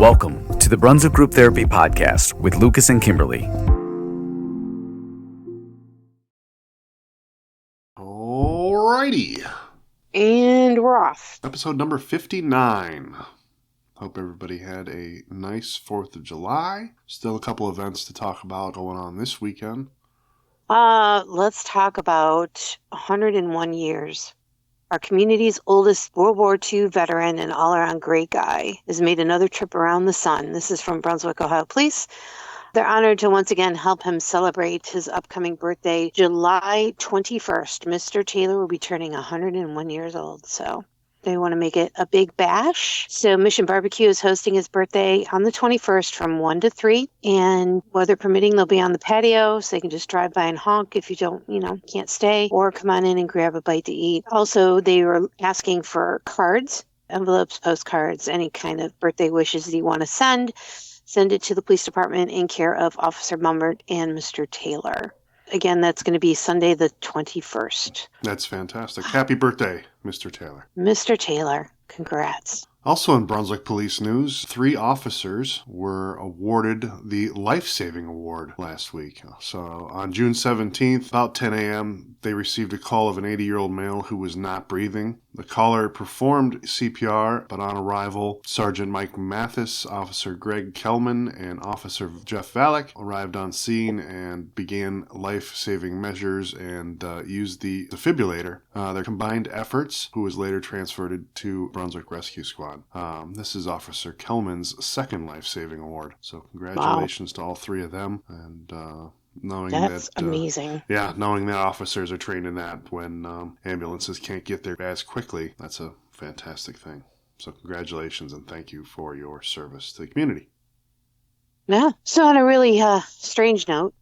Welcome to the Brunswick Group Therapy Podcast with Lucas and Kimberlee. Alrighty. And we're off. Episode number 59. Hope everybody had a nice 4th of July. Still a couple events to talk about going on this weekend. Let's talk about 101 years. Our community's oldest World War II veteran and all-around great guy has made another trip around the sun. This is from Brunswick, Ohio Police. They're honored to once again help him celebrate his upcoming birthday, July 21st. Mr. Taylor will be turning 101 years old, so they want to make it a big bash. So Mission Barbecue is hosting his birthday on the 21st from 1 to 3. And weather permitting, they'll be on the patio, so they can just drive by and honk if you can't stay, or come on in and grab a bite to eat. Also, they were asking for cards, envelopes, postcards, any kind of birthday wishes that you want to send. Send it to the police department in care of Officer Mumbert and Mr. Taylor. Again, that's going to be Sunday the 21st. That's fantastic. Happy birthday, Mr. Taylor. Mr. Taylor, congrats. Also in Brunswick Police news, 3 officers were awarded the Life-Saving Award last week. So on June 17th, about 10 a.m., they received a call of an 80-year-old male who was not breathing. The caller performed CPR, but on arrival, Sergeant Mike Mathis, Officer Greg Kelman, and Officer Jeff Valek arrived on scene and began life-saving measures and used the defibrillator. Their combined efforts, who was later transferred to Brunswick Rescue Squad. This is Officer Kelman's second life-saving award. So congratulations to all 3 of them. And knowing that's that amazing. Knowing that officers are trained in that when ambulances can't get there as quickly, that's a fantastic thing. So congratulations and thank you for your service to the community. Yeah. So on a really strange note,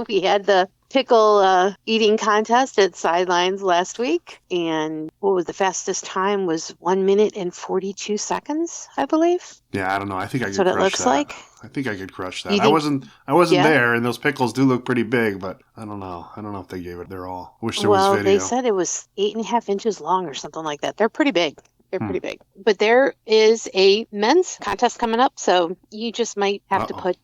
we had the Pickle eating contest at Sidelines last week, and what was the fastest time was 1 minute and 42 seconds, I believe. Yeah, I don't know. I think I could crush that. That's what it looks like. I think I could crush that. I wasn't there, and those pickles do look pretty big, but I don't know. I don't know if they gave it their all. I wish there was video. Well, they said it was 8.5 inches long or something like that. They're pretty big. They're pretty big. But there is a men's contest coming up, so you just might have to put...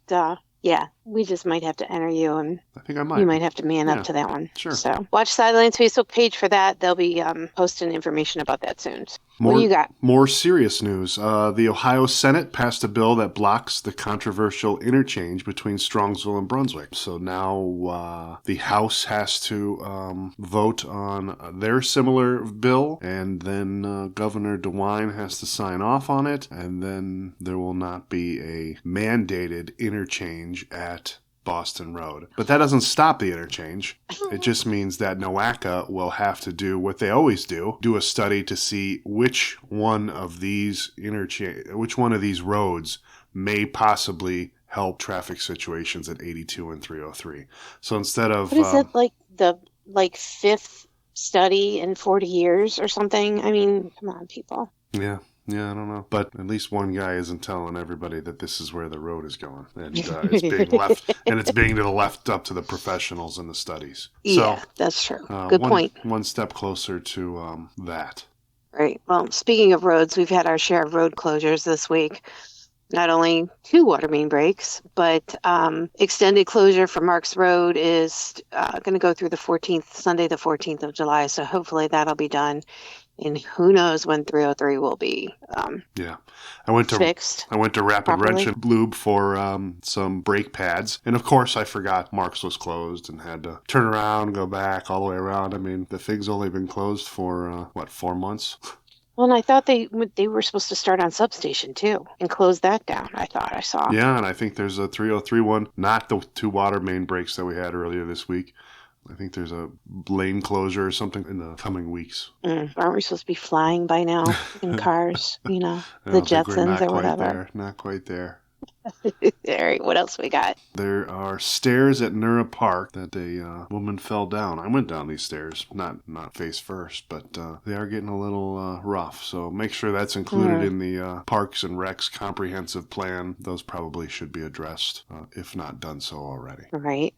we just might have to enter you, and I think I might. You might have to man up to that one. Sure. So watch Sidelines Facebook page for that. They'll be posting information about that soon. What do you got? More serious news. The Ohio Senate passed a bill that blocks the controversial interchange between Strongsville and Brunswick. So now the House has to vote on their similar bill, and then Governor DeWine has to sign off on it, and then there will not be a mandated interchange at Boston Road. But that doesn't stop the interchange. It just means that NOACA will have to do what they always do a study to see which one of these roads may possibly help traffic situations at 82 and 303. So instead of... What is it, like the 5th study in 40 years or something? I mean, come on, people. Yeah, I don't know. But at least one guy isn't telling everybody that this is where the road is going. And it's being left, and it's being to the left up to the professionals in the studies. Yeah, that's true. Good point. One step closer to that. Right. Well, speaking of roads, we've had our share of road closures this week. Not only 2 water main breaks, but extended closure for Marks Road is going to go through Sunday the 14th of July. So hopefully that'll be done. And who knows when 303 will be fixed. I went to Rapid properly. Wrench and Lube for some brake pads. And of course, I forgot Marks was closed and had to turn around, go back all the way around. I mean, the thing's only been closed for, 4 months? Well, and I thought they were supposed to start on Substation, too, and close that down, I thought I saw. Yeah, and I think there's a 303 one, not the 2 water main breaks that we had earlier this week. I think there's a lane closure or something in the coming weeks. Aren't we supposed to be flying by now in cars? The Jetsons or whatever. Not quite there. All right, what else we got? There are stairs at Nura Park that a woman fell down. I went down these stairs, not face first, but they are getting a little rough. So make sure that's included in the Parks and Recs comprehensive plan. Those probably should be addressed, if not done so already. Right.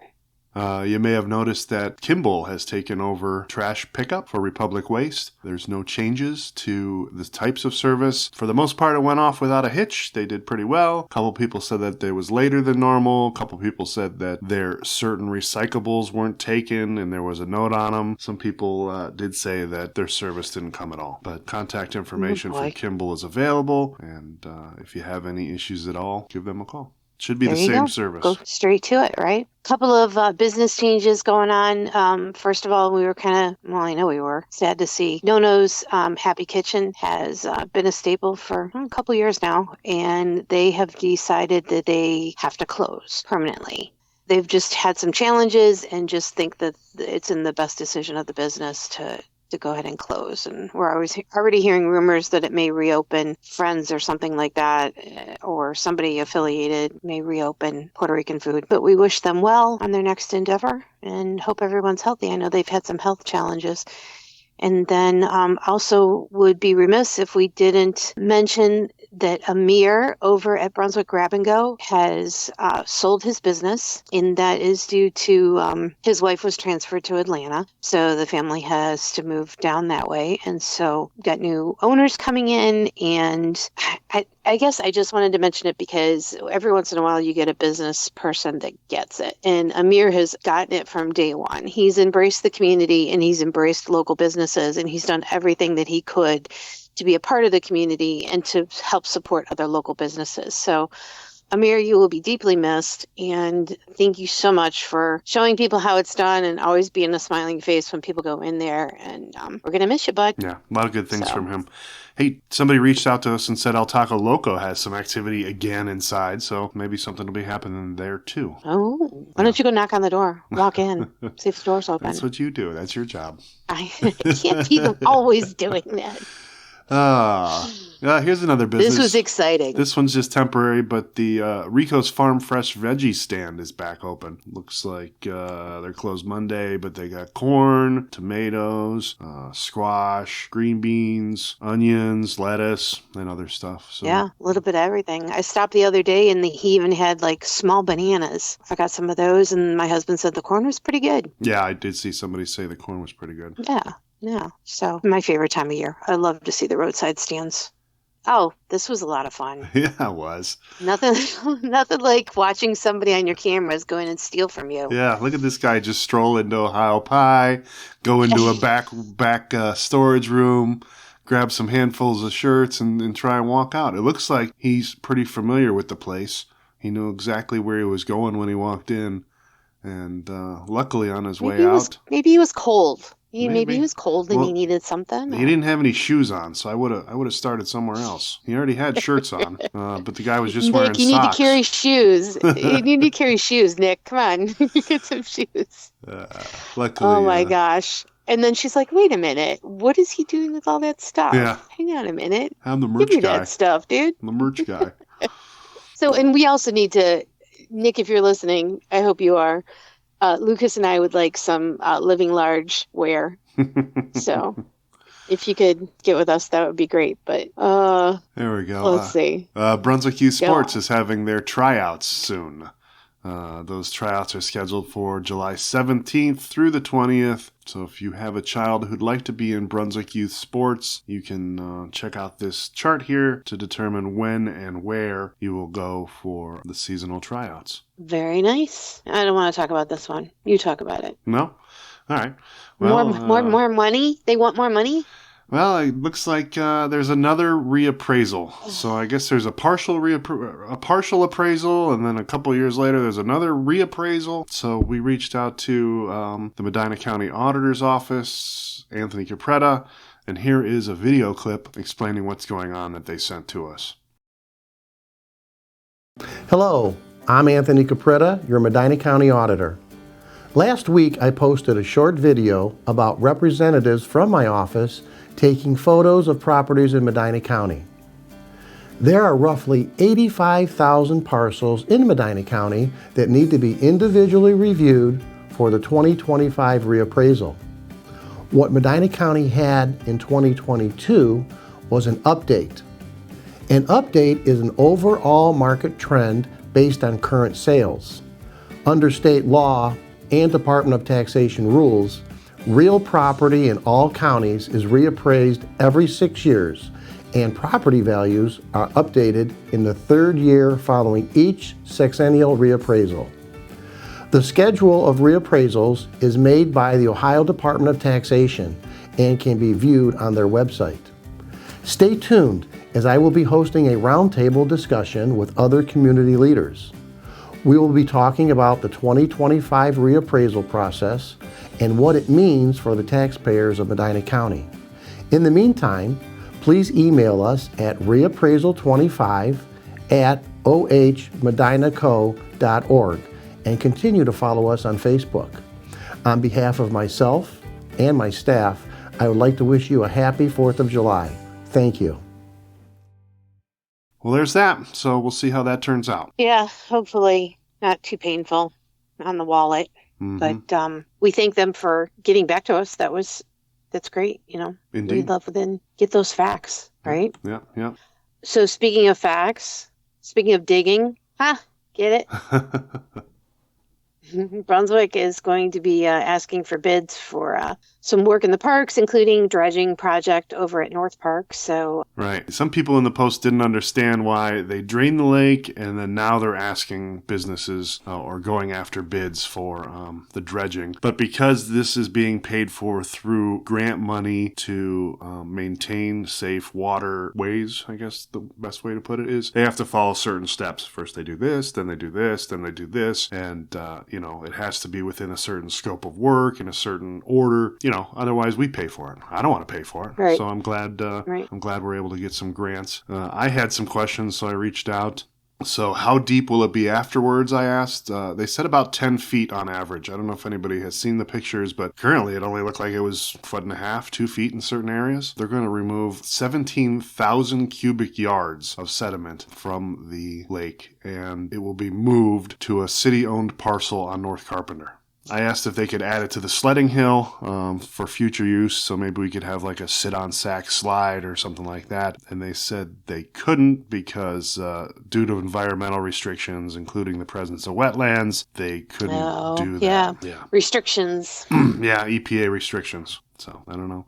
You may have noticed that Kimble has taken over trash pickup for Republic Waste. There's no changes to the types of service. For the most part, it went off without a hitch. They did pretty well. A couple people said that it was later than normal. A couple people said that their certain recyclables weren't taken and there was a note on them. Some people did say that their service didn't come at all. But contact information for Kimble is available. And if you have any issues at all, give them a call. Should be the same service. Go straight to it, right? Couple of business changes going on. First of all, we were I know we were sad to see NoNos Happy Kitchen has been a staple for a couple years now, and they have decided that they have to close permanently. They've just had some challenges and just think that it's in the best decision of the business to go ahead and close. And we're already hearing rumors that it may reopen. Friends or something like that, or somebody affiliated may reopen Puerto Rican food. But we wish them well on their next endeavor and hope everyone's healthy. I know they've had some health challenges. And then also would be remiss if we didn't mention that Amir over at Brunswick Grab and Go has sold his business, and that is due to his wife was transferred to Atlanta, so the family has to move down that way, and so got new owners coming in. And I guess I just wanted to mention it because every once in a while you get a business person that gets it, and Amir has gotten it from day one. He's embraced the community and he's embraced local businesses, and he's done everything that he could to be a part of the community and to help support other local businesses. So, Amir, you will be deeply missed, and thank you so much for showing people how it's done and always being a smiling face when people go in there. And we're going to miss you, bud. Yeah, a lot of good things from him. Hey, somebody reached out to us and said El Taco Loco has some activity again inside, so maybe something will be happening there too. Oh, why don't you go knock on the door? Walk in, see if the door's open. That's what you do. That's your job. I can't be always doing that. Here's another business. This was exciting. This one's just temporary, but the Ricos Farm Fresh Veggie Stand is back open. Looks like they're closed Monday, but they got corn, tomatoes, squash, green beans, onions, lettuce, and other stuff. So. Yeah, a little bit of everything. I stopped the other day, and he even had like small bananas. I got some of those, and my husband said the corn was pretty good. Yeah, I did see somebody say the corn was pretty good. Yeah. So my favorite time of year. I love to see the roadside stands. Oh, this was a lot of fun. Yeah, it was. Nothing like watching somebody on your cameras go in and steal from you. Yeah, look at this guy just stroll into Ohio Pie, go into a back storage room, grab some handfuls of shirts, and try and walk out. It looks like he's pretty familiar with the place. He knew exactly where he was going when he walked in, and luckily on his way out. Maybe he was cold. Maybe he was cold and he needed something. He didn't have any shoes on, so I would have started somewhere else. He already had shirts on, but the guy was just wearing socks. Nick, you need to carry shoes. You need to carry shoes, Nick. Come on, get some shoes. Luckily. Oh my gosh. And then she's like, wait a minute. What is he doing with all that stuff? Yeah. Hang on a minute. I'm the merch guy. Give me that stuff, dude. I'm the merch guy. So, and we also need to, Nick, if you're listening, I hope you are. Lucas and I would like some living large wear. So if you could get with us, that would be great. But there we go. Let's see. Brunswick Youth Sports is having their tryouts soon. Those tryouts are scheduled for July 17th through the 20th. So if you have a child who'd like to be in Brunswick Youth Sports, you can check out this chart here to determine when and where you will go for the seasonal tryouts. Very nice. I don't want to talk about this one. You talk about it. No? All right. Well, more money? They want more money? Well, it looks like there's another reappraisal. So I guess there's a partial appraisal, and then a couple years later there's another reappraisal. So we reached out to the Medina County Auditor's Office, Anthony Capretta, and here is a video clip explaining what's going on that they sent to us. Hello, I'm Anthony Capretta, your Medina County Auditor. Last week I posted a short video about representatives from my office taking photos of properties in Medina County. There are roughly 85,000 parcels in Medina County that need to be individually reviewed for the 2025 reappraisal. What Medina County had in 2022 was an update. An update is an overall market trend based on current sales. Under state law, and Department of Taxation rules, real property in all counties is reappraised every 6 years, and property values are updated in the third year following each sexennial reappraisal. The schedule of reappraisals is made by the Ohio Department of Taxation and can be viewed on their website. Stay tuned as I will be hosting a roundtable discussion with other community leaders. We will be talking about the 2025 reappraisal process and what it means for the taxpayers of Medina County. In the meantime, please email us at reappraisal25@ohmedinaco.org and continue to follow us on Facebook. On behalf of myself and my staff, I would like to wish you a happy 4th of July. Thank you. Well, there's that. So we'll see how that turns out. Yeah, hopefully not too painful on the wallet. But we thank them for getting back to us. That's great. Indeed. We'd love to then get those facts, right? Yeah. So speaking of facts, speaking of digging, get it? Brunswick is going to be asking for bids for some work in the parks, including dredging project over at North Park. So Right. Some people in the post didn't understand why they drained the lake, and then now they're asking businesses or going after bids for the dredging. But because this is being paid for through grant money to maintain safe waterways, I guess the best way to put it is, they have to follow certain steps. First they do this, then they do this, then they do this, and it has to be within a certain scope of work in a certain order. Otherwise we pay for it. I don't want to pay for it. Right. So I'm glad we're able to get some grants. I had some questions, so I reached out. So how deep will it be afterwards, I asked. They said about 10 feet on average. I don't know if anybody has seen the pictures, but currently it only looked like it was 1.5 feet, 2 feet in certain areas. They're going to remove 17,000 cubic yards of sediment from the lake, and it will be moved to a city-owned parcel on North Carpenter. I asked if they could add it to the sledding hill for future use, so maybe we could have like a sit-on-sack slide or something like that. And they said they couldn't because due to environmental restrictions, including the presence of wetlands, they couldn't do that. Yeah. Restrictions. Yeah, EPA restrictions. So I don't know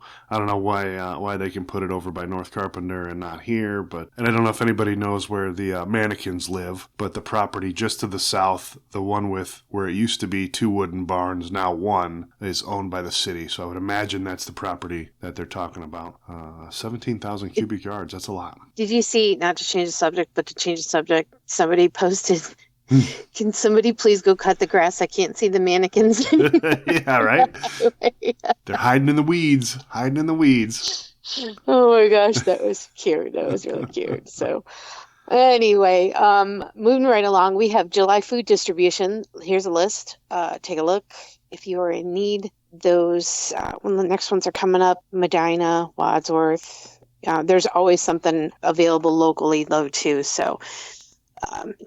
why they can put it over by North Carpenter and not here. And I don't know if anybody knows where the mannequins live, but the property just to the south, the one with where it used to be 2 wooden barns, now 1, is owned by the city. So I would imagine that's the property that they're talking about. 17,000 cubic yards. That's a lot. Did you see, not to change the subject, but to change the subject, somebody posted, can somebody please go cut the grass? I can't see the mannequins. Yeah, right? They're hiding in the weeds. Oh my gosh, that was cute. That was really cute. So anyway, moving right along, we have July food distribution. Here's a list. Take a look. If you are in need, those, when the next ones are coming up, Medina, Wadsworth, there's always something available locally though too. So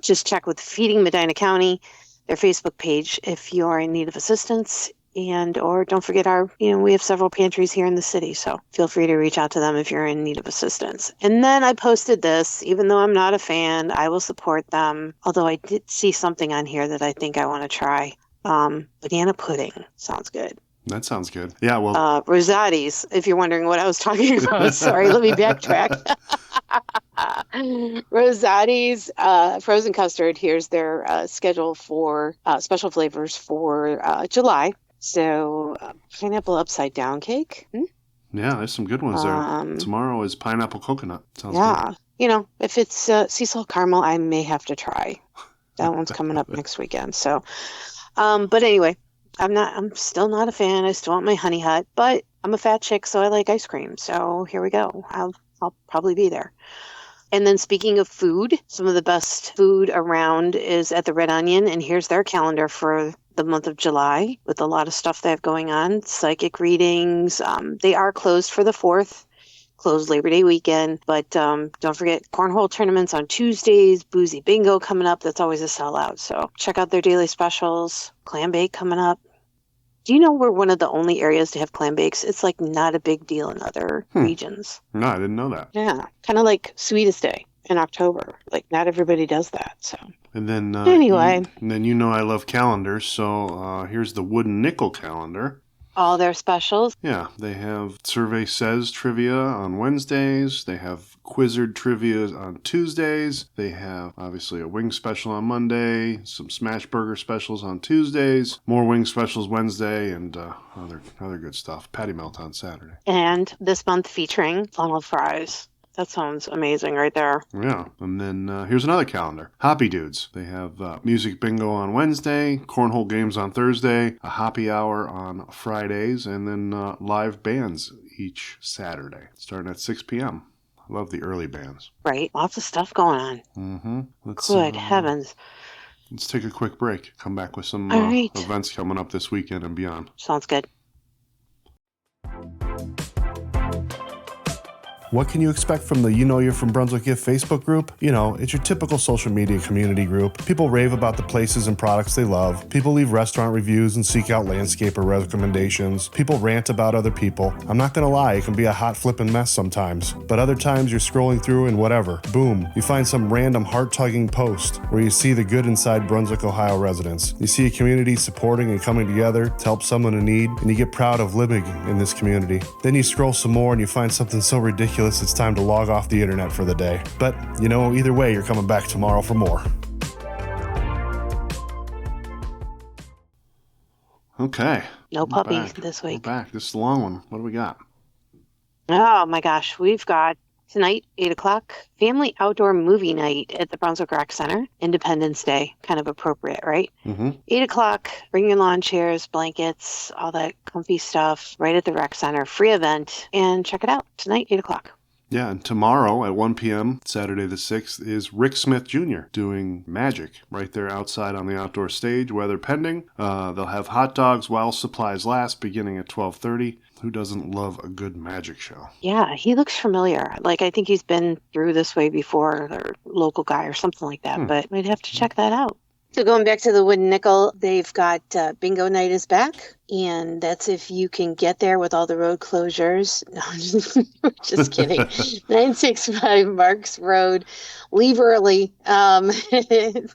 just check with Feeding Medina County, their Facebook page, if you are in need of assistance. Or don't forget we have several pantries here in the city, so feel free to reach out to them if you're in need of assistance. And then I posted this, even though I'm not a fan, I will support them. Although I did see something on here that I think I want to try. Banana pudding sounds good. That sounds good. Yeah, well. Rosatis, if you're wondering what I was talking about. Sorry, let me backtrack. Rosatis, frozen custard. Here's their schedule for special flavors for July. So, pineapple upside down cake. Yeah, there's some good ones there. Tomorrow is pineapple coconut. Sounds good. If it's sea salt caramel, I may have to try. That one's coming up next weekend. So, but anyway. I'm still not a fan. I still want my honey hut, but I'm a fat chick, so I like ice cream. So here we go. I'll probably be there. And then speaking of food, some of the best food around is at the Red Onion, and here's their calendar for the month of July with a lot of stuff they have going on. Psychic readings. They are closed for the 4th. Closed Labor Day weekend, but don't forget cornhole tournaments on Tuesdays, boozy bingo coming up. That's always a sellout. So check out their daily specials. Clam bake coming up. Do you know we're one of the only areas to have clam bakes? It's like not a big deal in other regions. No, I didn't know that. Yeah, kind of like Sweetest Day. in October. Like, not everybody does that. So And then anyway, I love calendars, so here's the wooden nickel calendar. all their specials. Yeah, they have Survey Says trivia on Wednesdays. They have Quizzard trivia on Tuesdays. They have, obviously, a wing special on Monday, some smash burger specials on Tuesdays, more wing specials Wednesday, and other good stuff. Patty melt on Saturday. And this month featuring funnel fries. That sounds amazing right there. Yeah, and then here's another calendar. Hoppy Dudes. They have music bingo on Wednesday, cornhole games on Thursday, a Hoppy hour on Fridays, and then live bands each Saturday, starting at 6 p.m. I love the early bands. Right. Lots of stuff going on. Mm-hmm. Good heavens. Let's take a quick break. Come back with some right. events coming up this weekend and beyond. Sounds good. What can you expect from the You Know You're From Brunswick Gift Facebook group? You know, it's your typical social media community group. People rave about the places and products they love. People leave restaurant reviews and seek out landscaper recommendations. People rant about other people. I'm not gonna lie, it can be a hot flippin' mess sometimes. But other times you're scrolling through and whatever, boom, you find some random heart-tugging post where you see the good inside Brunswick, Ohio residents. You see a community supporting and coming together to help someone in need, and you get proud of living in this community. Then you scroll some more and you find something so ridiculous it's time to log off the internet for the day. But, you know, either way, you're coming back tomorrow for more. Okay. No puppies this week. We're back. This is the long one. What do we got? Oh my gosh. We've got tonight, 8 o'clock, family outdoor movie night at the Brunswick Rec Center. Independence Day. Kind of appropriate, right? Mm-hmm. 8 o'clock, bring your lawn chairs, blankets, all that comfy stuff right at the Rec Center. Free event. And check it out tonight, 8 o'clock. Yeah, and tomorrow at 1 p.m., Saturday the 6th, is Rick Smith Jr. doing magic right there outside on the outdoor stage, weather pending. They'll have hot dogs while supplies last, beginning at 12:30. Who doesn't love a good magic show? Yeah, he looks familiar. Like, I think he's been through this way before, or local guy or something like that, but we'd have to check that out. So going back to the wooden nickel, they've got bingo night is back, and that's if you can get there with all the road closures. No, just kidding. 965 Marks Road. Leave early.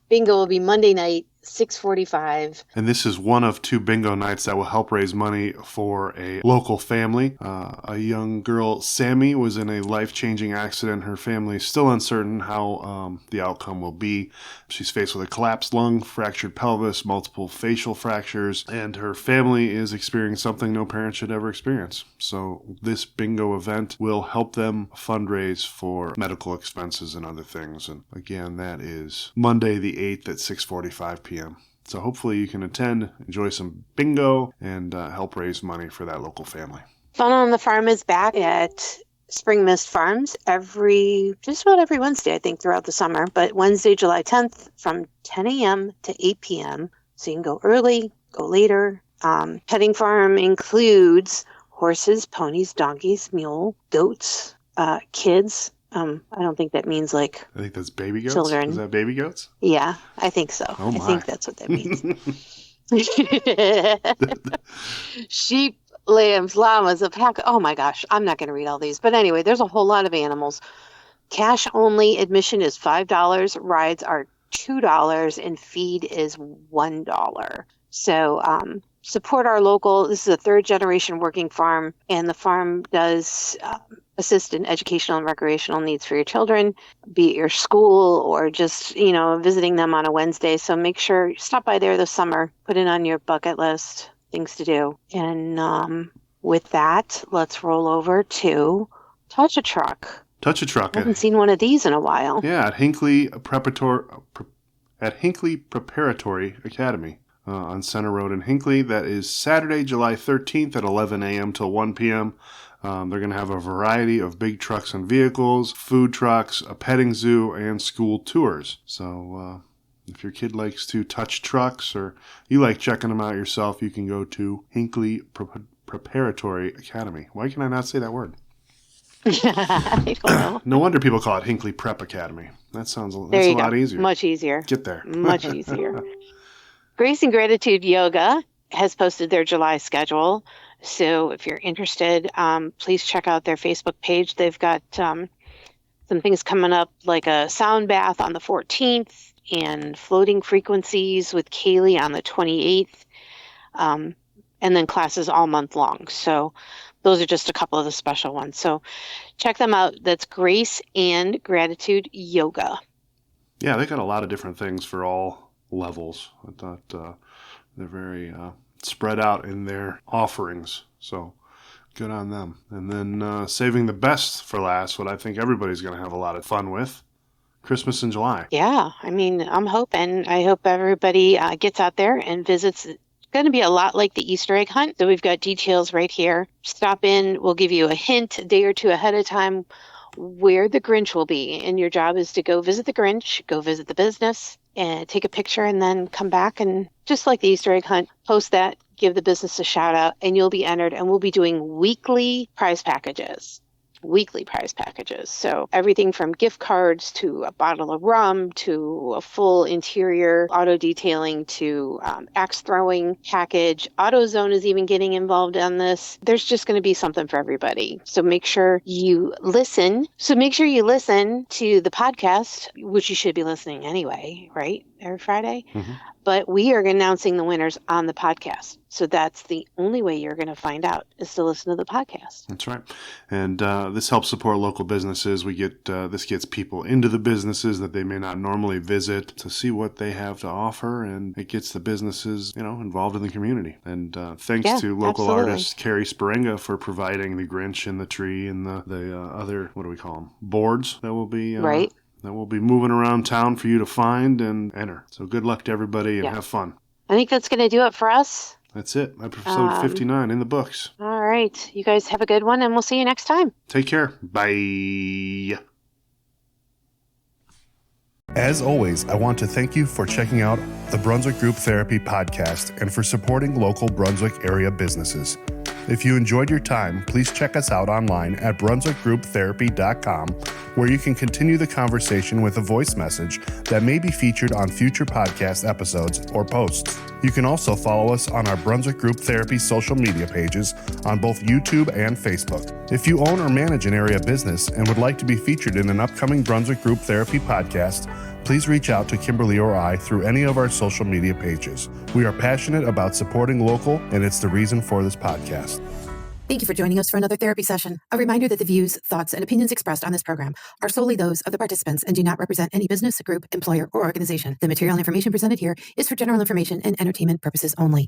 Bingo will be Monday night, 6:45. And this is one of 2 bingo nights that will help raise money for a local family. A young girl, Sammy, was in a life-changing accident. Her family is still uncertain how the outcome will be. She's faced with a collapsed lung, fractured pelvis, multiple facial fractures, and her family is experiencing something no parent should ever experience. So this bingo event will help them fundraise for medical expenses and other things. And again, that is Monday the 8th at 6:45 p.m. So hopefully you can attend, enjoy some bingo, and help raise money for that local family. Fun on the Farm is back at Spring Mist Farms just about every Wednesday, I think, throughout the summer. But Wednesday, July 10th from 10 a.m. to 8 p.m. So you can go early, go later. Petting farm includes horses, ponies, donkeys, mule, goats, kids. I don't think that means I think that's baby goats. Children. Is that baby goats? Yeah, I think so. Oh my. I think that's what that means. Sheep, lambs, llamas, alpaca. Oh my gosh, I'm not going to read all these. But anyway, there's a whole lot of animals. Cash only admission is $5. Rides are $2 and feed is $1. So support our local. This is a 3rd generation working farm, and the farm does assist in educational and recreational needs for your children, be it your school or just, visiting them on a Wednesday. So make sure you stop by there this summer, put it on your bucket list, things to do. And with that, let's roll over to Touch a Truck. Touch a Truck. I haven't seen one of these in a while. Yeah, at Hinckley Preparatory Academy. On Center Road in Hinckley. That is Saturday, July 13th at 11 a.m. till 1 p.m. They're going to have a variety of big trucks and vehicles, food trucks, a petting zoo, and school tours. So if your kid likes to touch trucks or you like checking them out yourself, you can go to Hinckley Preparatory Academy. Why can I not say that word? I don't know. No wonder people call it Hinckley Prep Academy. That's a lot easier. Much easier. Get there. Much easier. Grace and Gratitude Yoga has posted their July schedule. So if you're interested, please check out their Facebook page. They've got some things coming up like a sound bath on the 14th and floating frequencies with Kaylee on the 28th. And then classes all month long. So those are just a couple of the special ones. So check them out. That's Grace and Gratitude Yoga. Yeah, they got a lot of different things for all levels. I thought they're very spread out in their offerings. So good on them. And then saving the best for last, what I think everybody's going to have a lot of fun with, Christmas in July. Yeah, I mean, I hope everybody gets out there and visits. It's going to be a lot like the Easter egg hunt. So we've got details right here. Stop in. We'll give you a hint a day or two ahead of time where the Grinch will be. And your job is to go visit the Grinch, go visit the business, and take a picture, and then come back and, just like the Easter egg hunt, post that, give the business a shout out, and you'll be entered. And we'll be doing weekly prize packages. So everything from gift cards to a bottle of rum to a full interior auto detailing to axe throwing package. AutoZone is even getting involved on this. There's just going to be something for everybody. So make sure you listen. To the podcast, which you should be listening anyway, right? Every Friday. Mm-hmm. But we are announcing the winners on the podcast. So that's the only way you're going to find out, is to listen to the podcast. That's right. And this helps support local businesses. We get this gets people into the businesses that they may not normally visit to see what they have to offer, and it gets the businesses, involved in the community. And thanks to local artist Keri for providing the Grinch and the tree and the other, what do we call them, boards that will be right. That will be moving around town for you to find and enter. So good luck to everybody and have fun. I think that's going to do it for us. That's it. Episode 59 in the books. All right. You guys have a good one, and we'll see you next time. Take care. Bye. As always, I want to thank you for checking out the Brunswick Group Therapy podcast and for supporting local Brunswick area businesses. If you enjoyed your time, please check us out online at brunswickgrouptherapy.com, where you can continue the conversation with a voice message that may be featured on future podcast episodes or posts. You can also follow us on our Brunswick Group Therapy social media pages on both YouTube and Facebook. If you own or manage an area business and would like to be featured in an upcoming Brunswick Group Therapy podcast, please reach out to Kimberlee or I through any of our social media pages. We are passionate about supporting local, and it's the reason for this podcast. Thank you for joining us for another therapy session. A reminder that the views, thoughts, and opinions expressed on this program are solely those of the participants and do not represent any business, group, employer, or organization. The material information presented here is for general information and entertainment purposes only.